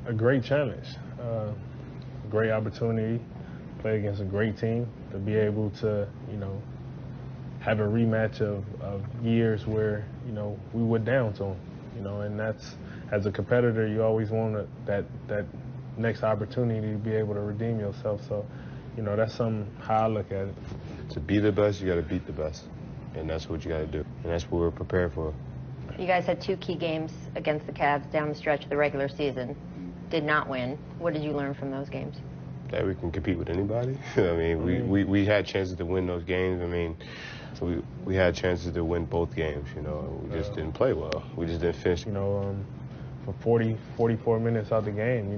a great challenge, a great opportunity, play against a great team, to be able to, have a rematch of years where, we were down to them, and that's, as a competitor, you always want that next opportunity to be able to redeem yourself. So, that's how I look at it. To be the best, you got to beat the best, and that's what you got to do, and that's what we're prepared for. You guys had 2 key games against the Cavs down the stretch of the regular season. Did not win. What did you learn from those games? That we can compete with anybody. I mean, we had chances to win those games. I mean, we had chances to win both games. We just didn't play well. We just didn't finish. For 44 minutes out the game,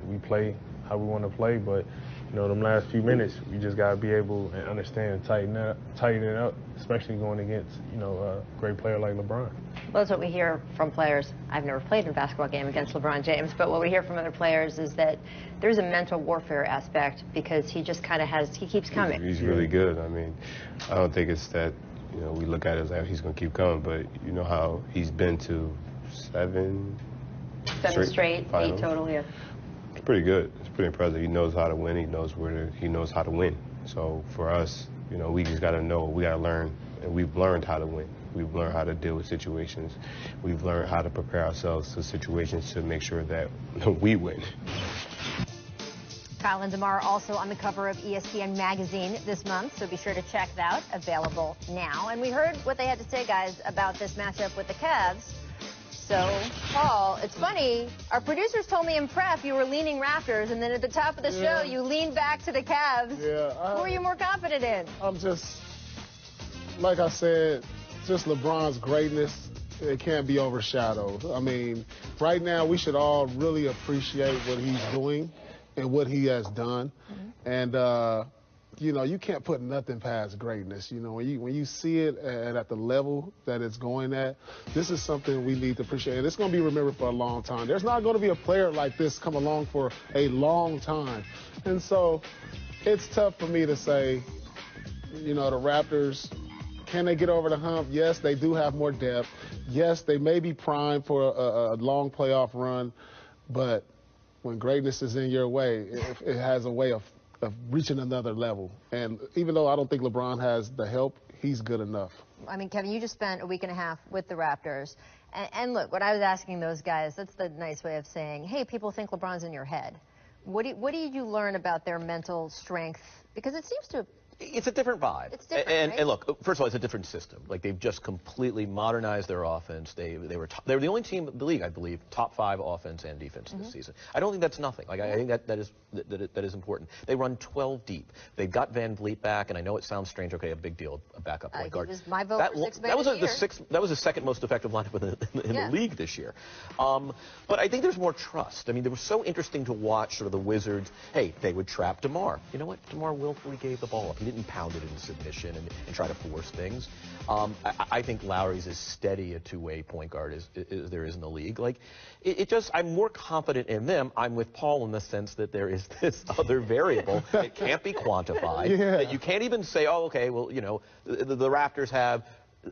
we play how we want to play, but them last few minutes, we just got to be able and understand and tighten it up, especially going against, a great player like LeBron. Well, that's what we hear from players. I've never played in a basketball game against LeBron James, but what we hear from other players is that there's a mental warfare aspect because he just kind of he keeps coming. He's really good. I mean, I don't think it's that, we look at it as like he's going to keep coming, but you know how he's been to 7 straight, finals. 8 total, yeah. It's pretty good. It's pretty impressive. He knows how to win. He knows how to win. So for us, we just got to know. We got to learn, and we've learned how to win. We've learned how to deal with situations. We've learned how to prepare ourselves to situations to make sure that we win. Kyle and DeMar also on the cover of ESPN magazine this month, so be sure to check it out. Available now. And we heard what they had to say, guys, about this matchup with the Cavs. So, Paul, it's funny, our producers told me in prep you were leaning Raptors, and then at the top of the show, you leaned back to the Cavs. Yeah. Who are you more confident in? I'm just, like I said, just LeBron's greatness, it can't be overshadowed. I mean, right now, we should all really appreciate what he's doing and what he has done. And, you can't put nothing past greatness. When you see it at the level that it's going at, this is something we need to appreciate. And it's going to be remembered for a long time. There's not going to be a player like this come along for a long time. And so it's tough for me to say, the Raptors, can they get over the hump? Yes, they do have more depth. Yes, they may be primed for a long playoff run. But when greatness is in your way, it has a way of reaching another level. And even though I don't think LeBron has the help, he's good enough. I mean, Kevin, you just spent a week and a half with the Raptors. And look, what I was asking those guys, that's the nice way of saying, hey, people think LeBron's in your head. What did you learn about their mental strength? Because it seems to... It's a different vibe. It's different, right? And look, first of all, it's a different system. Like, they've just completely modernized their offense. They were the only team in the league, I believe, top 5 offense and defense this season. I don't think that's nothing. Like, I think that is important. They run 12 deep. They've got Van Vliet back, and I know it sounds strange. Okay, a big deal, a backup point guard. It was my vote for sixth man that was of the year. That was the second most effective lineup in the league this year. But I think there's more trust. I mean, it was so interesting to watch sort of the Wizards. Hey, they would trap DeMar. You know what? DeMar willfully gave the ball up. He didn't pound it into submission and try to force things. I think Lowry's as steady a two-way point guard as there is in the league. Like, I'm more confident in them. I'm with Paul in the sense that there is this other variable that can't be quantified. That you can't even say, oh, okay, well, the Raptors have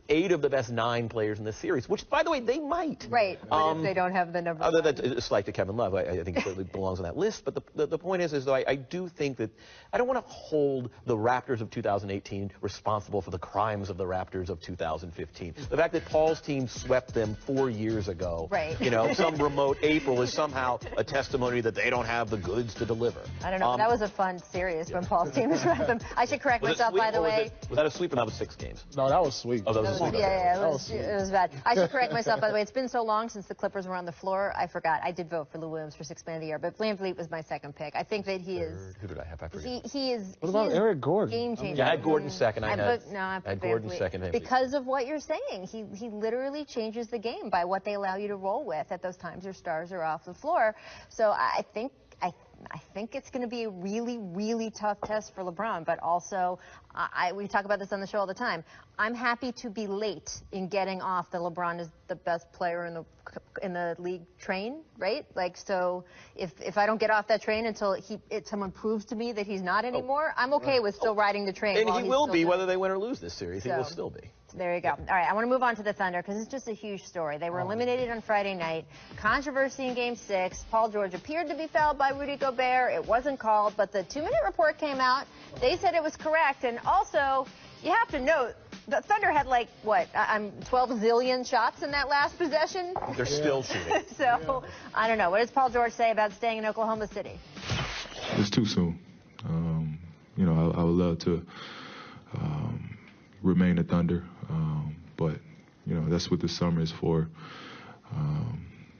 8 of the best 9 players in the series, which, by the way, they might. Right, but if they don't have the number other one. than a slight to Kevin Love, I think he certainly belongs on that list. But the point is though, I do think that I don't want to hold the Raptors of 2018 responsible for the crimes of the Raptors of 2015. The fact that Paul's team swept them 4 years ago, right. Some remote April is somehow a testimony that they don't have the goods to deliver. I don't know. That was a fun series when Paul's team swept them. I should correct myself, by the way. Was that a sweep, or that was 6 games? No, that was sweep. Oh, that was a sweep. Yeah, it was bad. I should correct myself, by the way. It's been so long since the Clippers were on the floor. I forgot. I did vote for Lou Williams for Sixth Man of the Year, but Van Vliet was my second pick. I think that he is... Who did I have? I forget. He is... What about Eric Gordon? Game changer. Yeah, I had Gordon second. I had Gordon second. Because of what you're saying. He literally changes the game by what they allow you to roll with at those times your stars are off the floor. So I think it's going to be a really, really tough test for LeBron, but also We talk about this on the show all the time. I'm happy to be late in getting off the LeBron is the best player in the league train, right? Like, so if I don't get off that train until someone proves to me that he's not anymore, I'm okay with still riding the train. And he will be, whether they win or lose this series. He will still be. There you go. All right, I want to move on to the Thunder because it's just a huge story. They were eliminated on Friday night. Controversy in Game 6. Paul George appeared to be fouled by Rudy Gobert. It wasn't called, but the 2-minute report came out. They said it was correct. And also, you have to note, the Thunder had 12 zillion shots in that last possession. They're still shooting. So, I don't know. What does Paul George say about staying in Oklahoma City? It's too soon. I would love to remain a Thunder, but that's what the summer is for.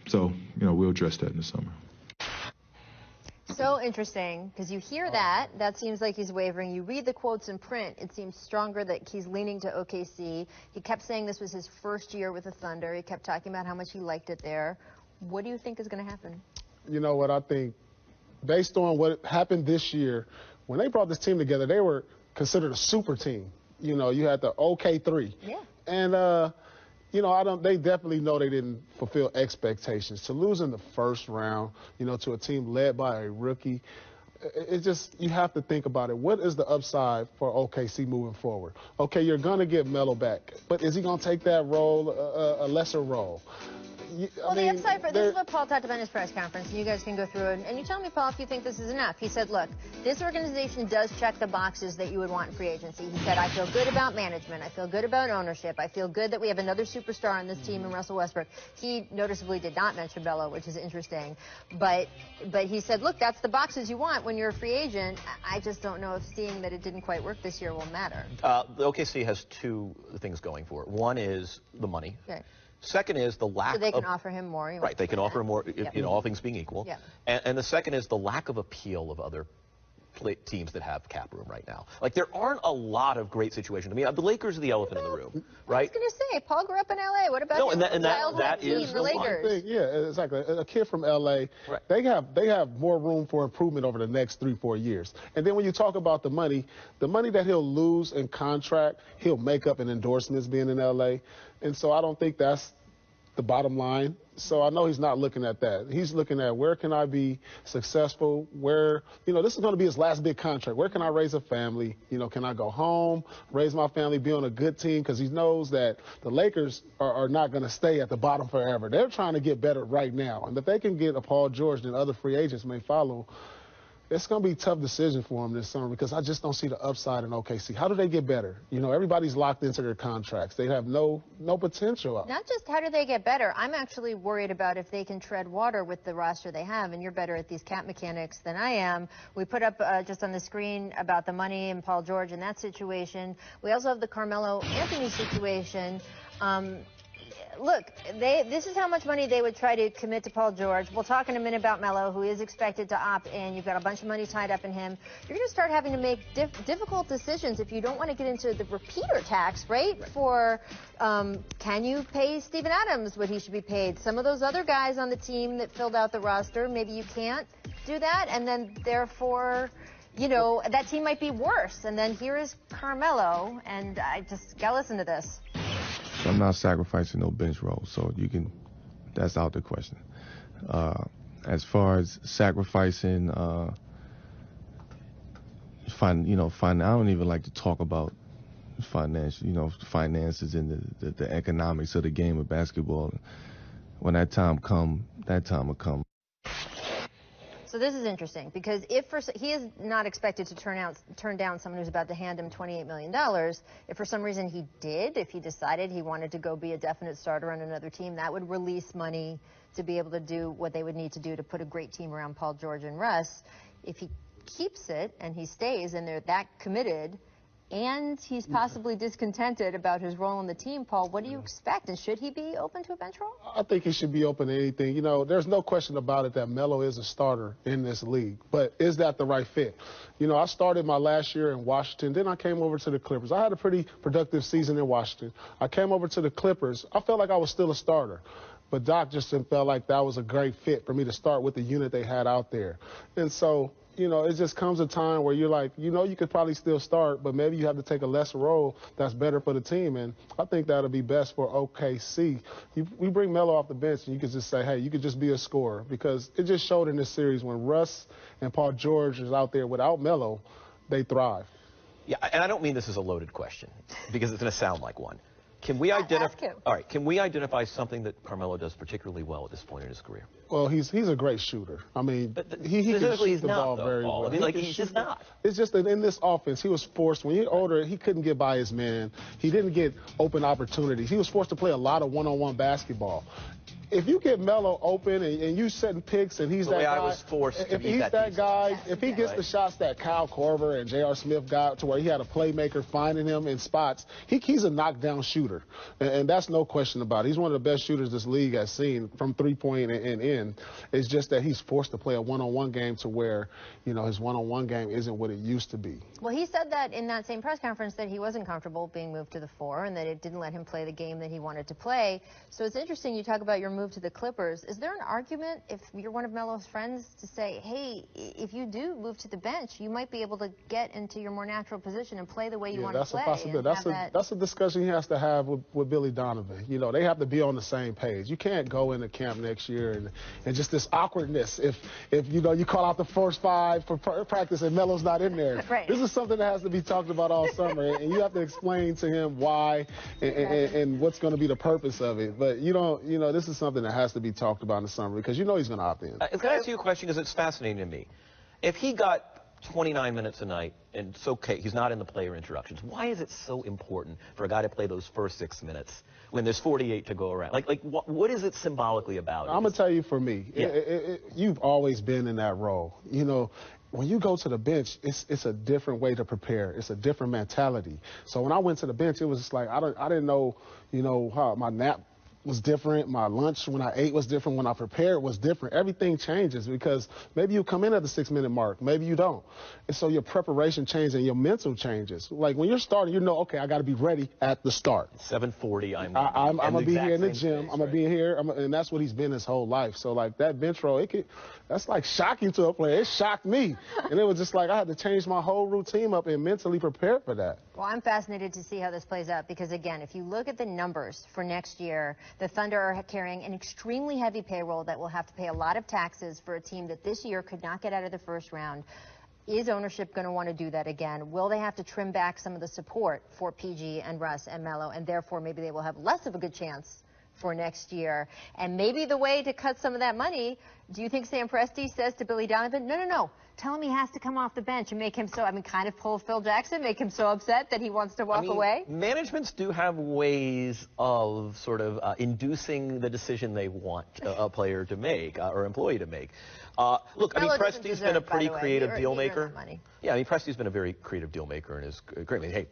So we'll address that in the summer. So interesting, because you hear that seems like he's wavering. You read the quotes in print, it seems stronger that he's leaning to OKC. He kept saying this was his first year with the Thunder. He kept talking about how much he liked it there. What do you think is going to happen? You know what I think, based on what happened this year, when they brought this team together, they were considered a super team. You had the OK3. Yeah. And, they definitely know they didn't fulfill expectations. To lose in the first round, to a team led by a rookie, you have to think about it. What is the upside for OKC moving forward? Okay, you're going to get Melo back, but is he going to take that role, a lesser role? The upside this is what Paul talked about in his press conference, and you guys can go through it. And you tell me, Paul, if you think this is enough. He said, look, this organization does check the boxes that you would want in free agency. He said, I feel good about management. I feel good about ownership. I feel good that we have another superstar on this team in Russell Westbrook. He noticeably did not mention Melo, which is interesting. But he said, look, that's the boxes you want when you're a free agent. I just don't know if seeing that it didn't quite work this year will matter. The OKC has two things going for it. One is the money. Okay. Second is the lack of... So they can offer him more. Right, they can offer him more, all things being equal. Yep. And the second is the lack of appeal of other teams that have cap room right now. Like, there aren't a lot of great situations. I mean, the Lakers are the elephant in the room, right? I was going to say, Paul grew up in L.A. What about that is the Lakers? Yeah, exactly. A kid from L.A., right. They have more room for improvement over the next 3-4 years. And then when you talk about the money that he'll lose in contract, he'll make up in endorsements being in L.A. And so I don't think that's the bottom line. So I know he's not looking at that. He's looking at where can I be successful, where, this is going to be his last big contract. Where can I raise a family? Can I go home, raise my family, be on a good team? Because he knows that the Lakers are not going to stay at the bottom forever. They're trying to get better right now. And if they can get a Paul George, then other free agents may follow. It's going to be a tough decision for him this summer because I just don't see the upside in OKC. How do they get better? Everybody's locked into their contracts. They have no potential. Not just how do they get better. I'm actually worried about if they can tread water with the roster they have, and you're better at these cap mechanics than I am. We put up just on the screen about the money and Paul George in that situation. We also have the Carmelo Anthony situation. Look, this is how much money they would try to commit to Paul George. We'll talk in a minute about Melo, who is expected to opt in. You've got a bunch of money tied up in him. You're going to start having to make difficult decisions if you don't want to get into the repeater tax, right? For can you pay Steven Adams what he should be paid? Some of those other guys on the team that filled out the roster, maybe you can't do that, and then therefore... that team might be worse. And then here is Carmelo, and I just got to listen to this. I'm not sacrificing no bench role, so that's out the question. As far as sacrificing, I don't even like to talk about finances and the economics of the game of basketball. When that time will come. So this is interesting because he is not expected to turn down someone who's about to hand him $28 million. If for some reason if he decided he wanted to go be a definite starter on another team, that would release money to be able to do what they would need to do to put a great team around Paul George and Russ. If he keeps it and he stays and they're that committed, and he's possibly discontented about his role on the team, Paul, what do you expect? And should he be open to a bench role? I think he should be open to anything. There's no question about it that Melo is a starter in this league. But is that the right fit? I started my last year in Washington. Then I came over to the Clippers. I had a pretty productive season in Washington. I came over to the Clippers. I felt like I was still a starter. But Doc just felt like that was a great fit for me to start with the unit they had out there. And so, you know, it just comes a time where you're like, you know, you could probably still start, but maybe you have to take a lesser role that's better for the team. And I think that'll be best for OKC. We bring Melo off the bench, and you could just say, hey, you could just be a scorer, because it just showed in this series when Russ and Paul George is out there without Melo, they thrive. Yeah, and I don't mean this as a loaded question, because it's going to sound like one. Can we identify? All right. Can we identify something that Carmelo does particularly well at this point in his career? Well, he's a great shooter. I mean, he can shoot the ball very well. I mean, like, he's just not. It's just that in this offense, he was forced. When he was older, he couldn't get by his man. He didn't get open opportunities. He was forced to play a lot of one-on-one basketball. If you get Melo open and you setting picks and he's that guy, I was forced to if he's that guy, if he gets the shots that Kyle Korver and J.R. Smith got, to where he had a playmaker finding him in spots, he's a knockdown shooter, and that's no question about it. He's one of the best shooters this league has seen from three-point and in. It's just that he's forced to play a one-on-one game to where, you know, his one-on-one game isn't what it used to be. Well, he said that in that same press conference that he wasn't comfortable being moved to the 4 and that it didn't let him play the game that he wanted to play. So it's interesting you talk about your move to the Clippers. Is there an argument, if you're one of Melo's friends, to say, hey, if you do move to the bench, you might be able to get into your more natural position and play the way you want to play? That's a possibility. That's a discussion he has to have with Billy Donovan. You know, they have to be on the same page. You can't go into camp next year and just this awkwardness if you know, you call out the first 5 for practice and Melo's not in there. Right. This is something that has to be talked about all summer, and you have to explain to him why and what's going to be the purpose of it. But you know, this is something that has to be talked about in the summer, because you know he's going to opt in. Can I ask you a question, because it's fascinating to me? If he got 29 minutes a night, and it's okay, he's not in the player introductions, why is it so important for a guy to play those first 6 minutes when there's 48 to go around? Like what is it symbolically about? I'm going to tell you, for me, you've always been in that role. You know, when you go to the bench, it's a different way to prepare. It's a different mentality. So when I went to the bench, it was just like I didn't know, you know, how my nap was different. My lunch when I ate was different. When I prepared was different. Everything changes, because maybe you come in at the 6-minute mark. Maybe you don't. And so your preparation changes and your mental changes. Like when you're starting, you know, okay, I got to be ready at the start. 7:40, I'm going to be here in the gym. I'm going to be here. And that's what he's been his whole life. So like that bench role, that's like shocking to a player. It shocked me. And it was just like I had to change my whole routine up and mentally prepare for that. Well, I'm fascinated to see how this plays out, because, again, if you look at the numbers for next year, the Thunder are carrying an extremely heavy payroll that will have to pay a lot of taxes for a team that this year could not get out of the first round. Is ownership going to want to do that again? Will they have to trim back some of the support for PG and Russ and Melo, and therefore maybe they will have less of a good chance for next year? And maybe the way to cut some of that money, do you think Sam Presti says to Billy Donovan, no, tell him he has to come off the bench and make him kind of pull Phil Jackson, make him so upset that he wants to walk away? Managements do have ways of sort of inducing the decision they want a player to make or employee to make. Look, I mean, Presti's been a pretty creative deal maker. Yeah, I mean, Presti's been a very creative deal maker and is great. I mean, hey,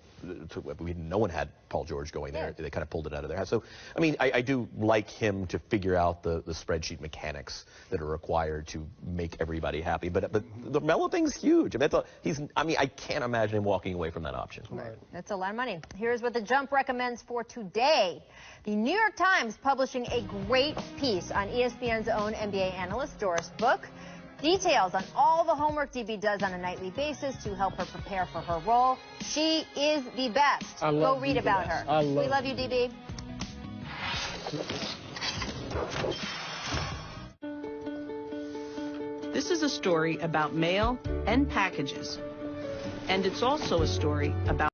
no one had Paul George going there. They kind of pulled it out of their hat. So, I mean, I do like him to figure out the spreadsheet mechanics that are required to make everybody happy. But the Melo thing's huge. I mean, I can't imagine him walking away from that option. Right. That's a lot of money. Here's what The Jump recommends for today. The New York Times publishing a great piece on ESPN's own NBA analyst, Doris Book. Details on all the homework DB does on a nightly basis to help her prepare for her role. She is the best. Go read about her. We love you, DB. This is a story about mail and packages. And it's also a story about